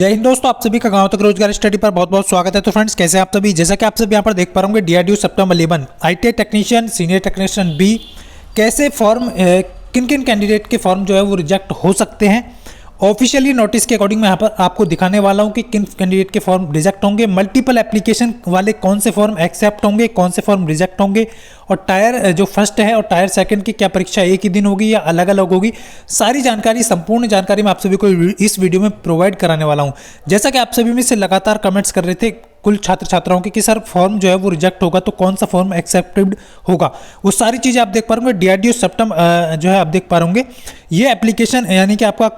जय हिंद दोस्तों, आप सभी का गांव तक रोजगार स्टडी पर बहुत बहुत स्वागत है। तो फ्रेंड्स, कैसे हैं आप सभी। जैसा कि आप सभी यहां पर देख पा रहे होंगे, डीआरडीओ सितंबर 11 ITI technician, senior technician B कैसे फॉर्म किन किन कैंडिडेट के फॉर्म जो है वो रिजेक्ट हो सकते हैं। ऑफिशियली नोटिस के अकॉर्डिंग मैं यहाँ पर आपको दिखाने वाला हूँ कि किन कैंडिडेट के फॉर्म रिजेक्ट होंगे, मल्टीपल एप्लीकेशन वाले कौन से फॉर्म एक्सेप्ट होंगे, कौन से फॉर्म रिजेक्ट होंगे, और टायर जो फर्स्ट है और टायर सेकंड की क्या परीक्षा एक ही दिन होगी या अलग अलग होगी। सारी जानकारी, संपूर्ण जानकारी मैं आप सभी को इस वीडियो में प्रोवाइड कराने वाला हूँ। जैसा कि आप सभी में से लगातार कमेंट्स कर रहे थे कुल छात्र छात्राओं के कि सर फॉर्म जो है वो रिजेक्ट होगा तो कौन सा फॉर्म एक्सेप्टेड होगा, वो सारी चीज़ें आप देख पा रहे डीआरडीओ सितंबर जो है आप देख पा रहे ये एप्लीकेशन, यानी कि आपका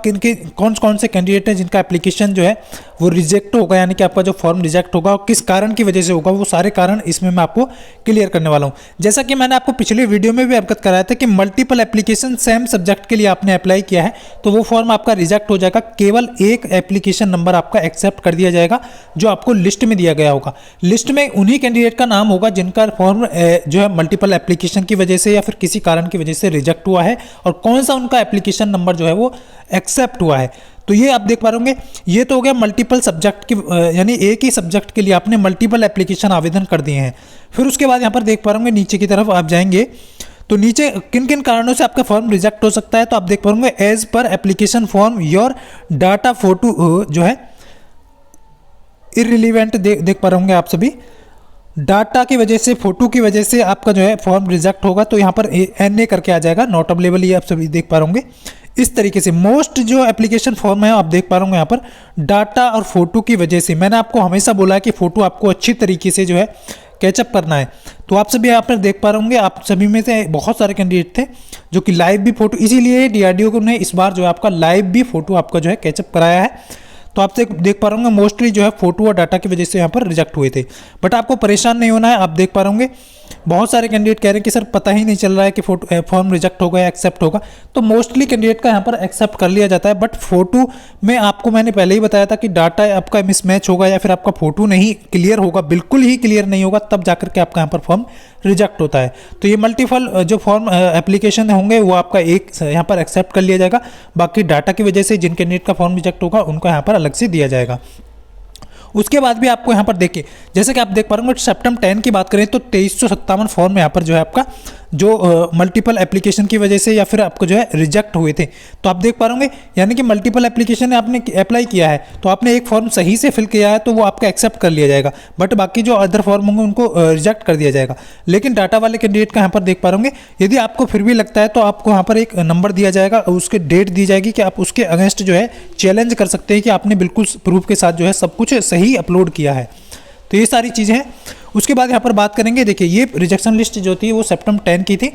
कौन कौन से कैंडिडेट हैं जिनका एप्लीकेशन जो है वो रिजेक्ट होगा, यानी कि आपका जो फॉर्म रिजेक्ट होगा और किस कारण की वजह से होगा, वो सारे कारण इसमें मैं आपको क्लियर करने वाला हूँ। जैसा कि मैंने आपको पिछले वीडियो में भी अवगत कराया था कि मल्टीपल एप्लीकेशन सेम सब्जेक्ट के लिए आपने अप्लाई किया है तो वो फॉर्म आपका रिजेक्ट हो जाएगा, केवल एक एप्लीकेशन नंबर आपका एक्सेप्ट कर दिया जाएगा जो आपको लिस्ट में दिया गया होगा। लिस्ट में उन्हीं कैंडिडेट का नाम होगा जिनका फॉर्म जो है मल्टीपल एप्लीकेशन की वजह से या फिर किसी कारण की वजह से रिजेक्ट हुआ है और कौन सा उनका एप्लीकेशन नंबर जो है वो एक्सेप्ट हुआ है। तो ये आप देख पा रहे होंगे, ये तो हो गया मल्टीपल सब्जेक्ट की, यानी एक ही सब्जेक्ट के लिए आपने मल्टीपल एप्लीकेशन आवेदन कर दिए हैं। फिर उसके बाद यहाँ पर देख पा रहे होंगे नीचे की तरफ आप जाएंगे तो नीचे किन किन कारणों से आपका फॉर्म रिजेक्ट हो सकता है। तो आप देख पा रहे होंगे as per application form your data photo जो है इररिलेवेंट देख पा रहे होंगे आप सभी, डाटा की वजह से, फोटो की वजह से आपका जो है फॉर्म रिजेक्ट होगा। तो यहाँ पर NA करके आ जाएगा, नॉट अवेलेबल, ये आप सभी देख पा रहे होंगे। इस तरीके से मोस्ट जो एप्लीकेशन फॉर्म है आप देख पा रहे होंगे यहाँ पर डाटा और फोटो की वजह से। मैंने आपको हमेशा बोला है कि फोटो आपको अच्छी तरीके से जो है कैचअप करना है। तो आप सभी यहाँ पर देख पा रहे होंगे, आप सभी में से बहुत सारे कैंडिडेट थे जो कि लाइव भी फोटो, इसीलिए डीआरडीओ ने इस बार जो है आपका लाइव भी फोटो आपका जो है कैचअप कराया है। तो आप देख पा रहे होंगे मोस्टली जो है फोटो और डाटा की वजह से यहाँ पर रिजेक्ट हुए थे। बट आपको परेशान नहीं होना है। आप देख पा रहे होंगे बहुत सारे कैंडिडेट कह रहे हैं कि सर पता ही नहीं चल रहा है कि फोटो फॉर्म रिजेक्ट होगा या एक्सेप्ट होगा। तो मोस्टली कैंडिडेट का यहाँ पर एक्सेप्ट कर लिया जाता है, बट फोटो में आपको मैंने पहले ही बताया था कि डाटा आपका मिसमैच होगा या फिर आपका फोटो नहीं क्लियर होगा, बिल्कुल ही क्लियर नहीं होगा, तब जाकर के आपका यहाँ पर फॉर्म रिजेक्ट होता है। तो ये मल्टीपल जो फॉर्म एप्लीकेशन होंगे वो आपका एक यहाँ पर एक्सेप्ट कर लिया जाएगा, बाकी डाटा की वजह से जिन कैंडिडेट का फॉर्म रिजेक्ट होगा उनको यहाँ पर अलग से दिया जाएगा। उसके बाद भी आपको यहाँ पर देखिए, जैसे कि आप देख पा रहे होंगे सितंबर 10 की बात करें तो 2357 फॉर्म यहाँ पर जो है आपका जो मल्टीपल एप्लीकेशन की वजह से या फिर आपको जो है रिजेक्ट हुए थे। तो आप देख पा रहे होंगे, यानी कि मल्टीपल एप्लीकेशन आपने अप्लाई किया है तो आपने एक फॉर्म सही से फिल किया है तो वो आपका एक्सेप्ट कर लिया जाएगा, बट बाकी जो अदर फॉर्म होंगे उनको रिजेक्ट कर दिया जाएगा। लेकिन डाटा वाले कैंडिडेट का यहाँ पर देख पा रहे होंगे, यदि आपको फिर भी लगता है तो आपको यहाँ पर एक नंबर दिया जाएगा, उसके डेट दी जाएगी कि आप उसके अगेंस्ट जो है चैलेंज कर सकते हैं कि आपने बिल्कुल प्रूफ के साथ जो है सब कुछ सही अपलोड किया है। तो ये सारी चीज़ें हैं। उसके बाद यहाँ पर बात करेंगे, देखिए ये रिजेक्शन लिस्ट जो थी वो सितंबर 10 की थी।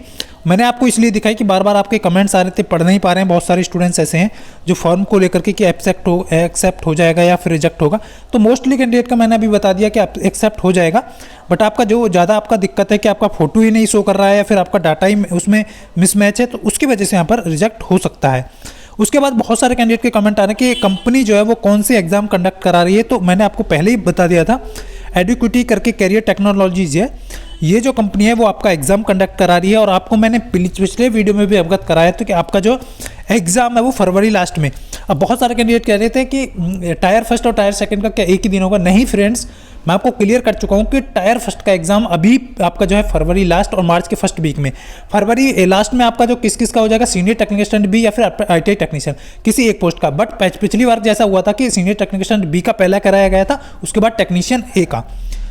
मैंने आपको इसलिए दिखाई कि बार बार आपके कमेंट्स आ रहे थे, पढ़ नहीं पा रहे हैं, बहुत सारे स्टूडेंट्स ऐसे हैं जो फॉर्म को लेकर के कि एक्सेप्ट हो जाएगा या फिर रिजेक्ट होगा। तो मोस्टली कैंडिडेट का मैंने अभी बता दिया कि एक्सेप्ट हो जाएगा, बट आपका जो ज़्यादा आपका दिक्कत है कि आपका फोटो ही नहीं शो कर रहा है या फिर आपका डाटा ही उसमें मिसमैच है, तो उसकी वजह से यहाँ पर रिजेक्ट हो सकता है। उसके बाद बहुत सारे कैंडिडेट के कमेंट आ रहे हैं कि कंपनी जो है वो कौन सी एग्जाम कंडक्ट करा रही है। तो मैंने आपको पहले ही बता दिया था, एडुक्विटी करके कैरियर टेक्नोलॉजीज है, ये जो कंपनी है वो आपका एग्जाम कंडक्ट करा ररी है। और आपको मैंने पिछले वीडियो में भी अवगत कराया था कि आपका जो एग्जाम है वो फरवरी लास्ट में। अब बहुत सारे कैंडिडेट कह रहे थे कि टायर फर्स्ट और टायर सेकंड का क्या एक ही दिन होगा। नहीं फ्रेंड्स, मैं आपको क्लियर कर चुका हूँ कि टायर फर्स्ट का एग्जाम अभी आपका जो है फरवरी लास्ट और मार्च के फर्स्ट वीक में। फरवरी लास्ट में आपका जो किस का हो जाएगा, सीनियर टेक्नीशियन बी या फिर आईटीआई टेक्नीशियन, किसी एक पोस्ट का। बट पिछली बार जैसा हुआ था कि सीनियर टेक्नीशियन बी का पहला कराया गया था, उसके बाद टेक्नीशियन ए का।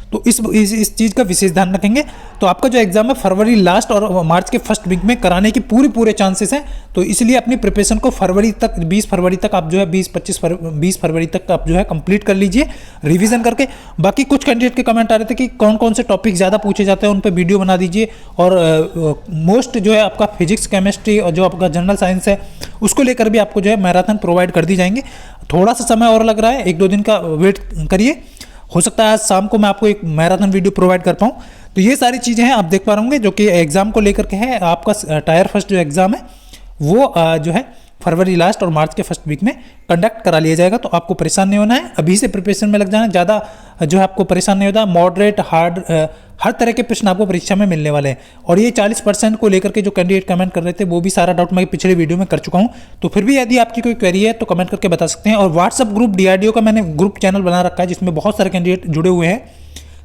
तो इस चीज़ का विशेष ध्यान रखेंगे। तो आपका जो एग्जाम है फरवरी लास्ट और मार्च के फर्स्ट वीक में कराने की पूरे चांसेस हैं। तो इसलिए अपनी प्रिपरेशन को फरवरी तक, 20 फरवरी तक आप जो है 20 फरवरी तक आप जो है कंप्लीट कर लीजिए रिवीजन करके। बाकी कुछ कैंडिडेट के कमेंट आ रहे थे कि कौन कौन से टॉपिक ज़्यादा पूछे जाते हैं उन पर वीडियो बना दीजिए, और मोस्ट जो है आपका फिजिक्स, केमिस्ट्री और जो आपका जनरल साइंस है उसको लेकर भी आपको जो है मैराथन प्रोवाइड कर दी जाएंगे। थोड़ा सा समय और लग रहा है, 1-2 दिन का वेट करिए, हो सकता है आज शाम को मैं आपको एक मैराथन वीडियो प्रोवाइड कर पाऊँ। तो ये सारी चीज़ें हैं आप देख पा रहे होंगे जो कि एग्जाम को लेकर के है। आपका टायर फर्स्ट जो एग्ज़ाम है वो जो है फरवरी लास्ट और मार्च के फर्स्ट वीक में कंडक्ट करा लिया जाएगा। तो आपको परेशान नहीं होना है, अभी से प्रिपरेशन में लग जाना, ज़्यादा जो है आपको परेशान नहीं होता। मॉडरेट, हार्ड, हर तरह के प्रश्न आपको परीक्षा में मिलने वाले हैं। और ये 40% को लेकर के जो कैंडिडेट कमेंट कर रहे थे वो भी सारा डाउट मैं पिछले वीडियो में कर चुका हूँ। तो फिर भी यदि आपकी कोई क्वेरी है तो कमेंट करके बता सकते हैं। और व्हाट्सअप ग्रुप DRDO का मैंने ग्रुप चैनल बना रखा है जिसमें बहुत सारे कैंडिडेट जुड़े हुए हैं,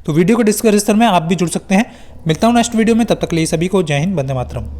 तो वीडियो को डिस्क्रिप्शन में आप भी जुड़ सकते हैं। मिलता हूँ नेक्स्ट वीडियो में, तब तक के लिए सभी को जय हिंद, वंदे मातरम।